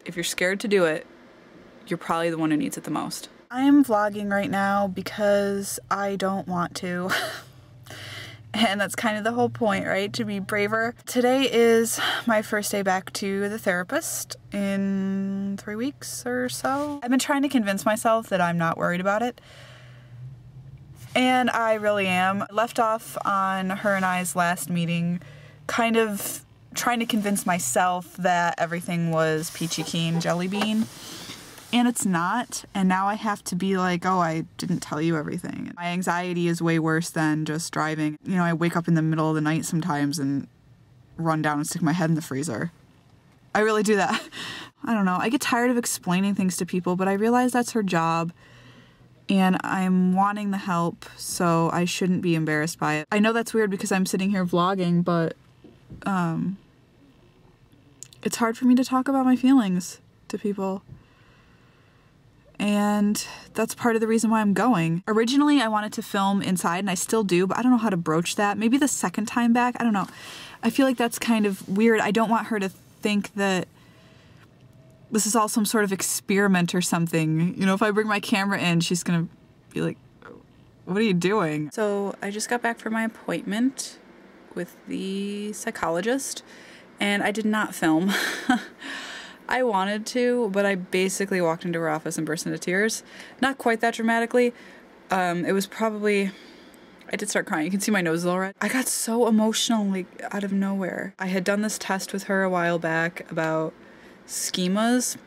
if you're scared to do it, you're probably the one who needs it the most. I am vlogging right now because I don't want to. And that's kind of the whole point, right? To be braver. Today is my first day back to the therapist in 3 weeks or so. I've been trying to convince myself that I'm not worried about it. And I really am. I left off on her and I's last meeting kind of trying to convince myself that everything was peachy keen jelly bean. And it's not, and now I have to be like, oh, I didn't tell you everything. My anxiety is way worse than just driving. You know, I wake up in the middle of the night sometimes and run down and stick my head in the freezer. I really do that. I don't know, I get tired of explaining things to people, but I realize that's her job, and I'm wanting the help, so I shouldn't be embarrassed by it. I know that's weird because I'm sitting here vlogging, but it's hard for me to talk about my feelings to people. And that's part of the reason why I'm going. Originally, I wanted to film inside, and I still do, but I don't know how to broach that. Maybe the second time back, I don't know. I feel like that's kind of weird. I don't want her to think that this is all some sort of experiment or something. You know, if I bring my camera in, she's gonna be like, what are you doing? So I just got back from my appointment with the psychologist, and I did not film. I wanted to, but I basically walked into her office and burst into tears. Not quite that dramatically. It was probably, I did start crying. You can see my nose is all red. I got so emotional, like, out of nowhere. I had done this test with her a while back about schemas,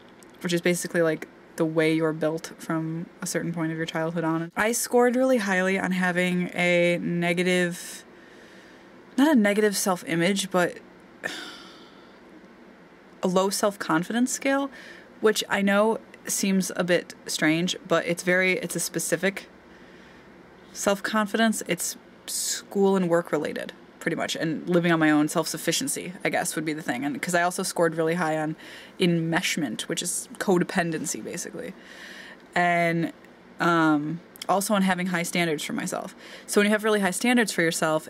which is basically like the way you're built from a certain point of your childhood on. I scored really highly on having a negative, not a negative self-image, but a low self-confidence scale, which I know seems a bit strange, but it's a specific self-confidence. It's school and work related, pretty much, and living on my own. Self-sufficiency, I guess, would be the thing. And because I also scored really high on enmeshment, which is codependency, basically. And also on having high standards for myself. So when you have really high standards for yourself,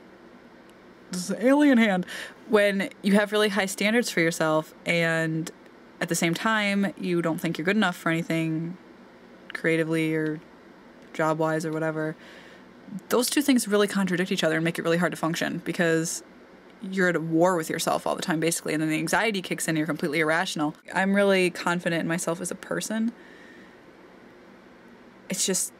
this is an alien hand. When you have really high standards for yourself and at the same time you don't think you're good enough for anything creatively or job-wise or whatever, those two things really contradict each other and make it really hard to function because you're at war with yourself all the time, basically, and then the anxiety kicks in and you're completely irrational. I'm really confident in myself as a person. It's just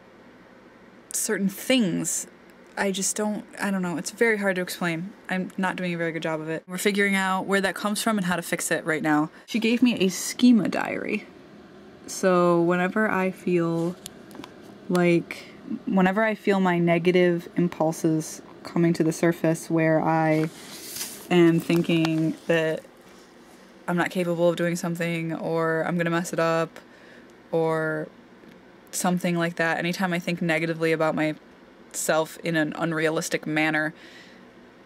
certain things I don't know. It's very hard to explain. I'm not doing a very good job of it. We're figuring out where that comes from and how to fix it right now. She gave me a schema diary. So whenever I feel my negative impulses coming to the surface, where I am thinking that I'm not capable of doing something, or I'm gonna mess it up, or something like that, anytime I think negatively about myself in an unrealistic manner,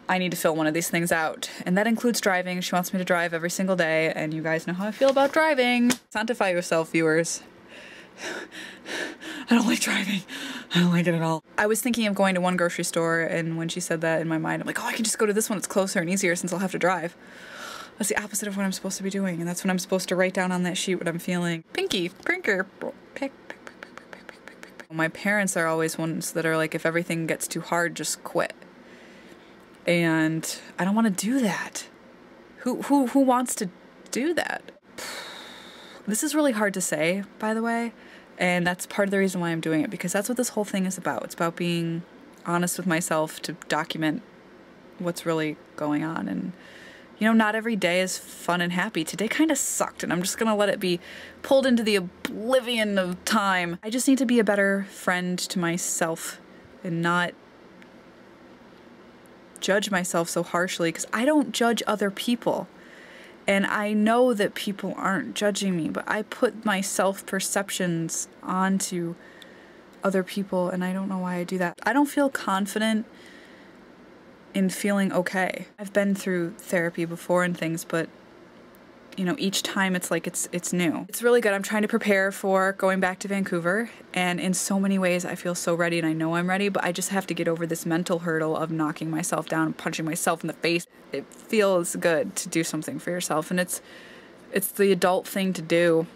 I need to fill one of these things out. And that includes driving. She wants me to drive every single day, and you guys know how I feel about driving. Sanctify yourself, viewers. I don't like driving. I don't like it at all. I was thinking of going to one grocery store, and when she said that, in my mind, I'm like, oh, I can just go to this one. It's closer and easier since I'll have to drive. That's the opposite of what I'm supposed to be doing, and that's when I'm supposed to write down on that sheet what I'm feeling. Pinky, prinker, pick. My parents are always ones that are like, if everything gets too hard, just quit. And I don't want to do that. Who wants to do that? This is really hard to say, by the way, and that's part of the reason why I'm doing it, because that's what this whole thing is about. It's about being honest with myself to document what's really going on. And you know, not every day is fun and happy. Today kind of sucked, and I'm just gonna let it be pulled into the oblivion of time. I just need to be a better friend to myself and not judge myself so harshly, because I don't judge other people. And I know that people aren't judging me, but I put my self-perceptions onto other people, and I don't know why I do that. I don't feel confident in feeling okay. I've been through therapy before and things, but you know, each time it's like it's new. It's really good. I'm trying to prepare for going back to Vancouver, and in so many ways I feel so ready, and I know I'm ready, but I just have to get over this mental hurdle of knocking myself down and punching myself in the face. It feels good to do something for yourself, and it's It's the adult thing to do,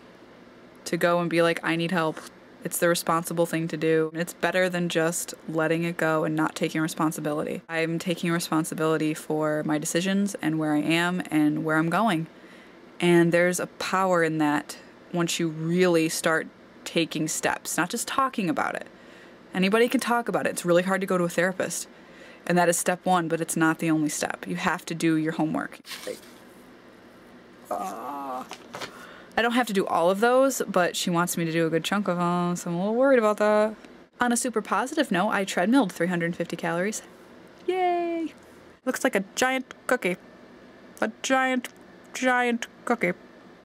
to go and be like, I need help. It's the responsible thing to do. It's better than just letting it go and not taking responsibility. I'm taking responsibility for my decisions and where I am and where I'm going. And there's a power in that once you really start taking steps, not just talking about it. Anybody can talk about it. It's really hard to go to a therapist. And that is step one, but it's not the only step. You have to do your homework. I don't have to do all of those, but she wants me to do a good chunk of them, so I'm a little worried about that. On a super positive note, I treadmilled 350 calories. Yay! Looks like a giant cookie. A giant, giant cookie.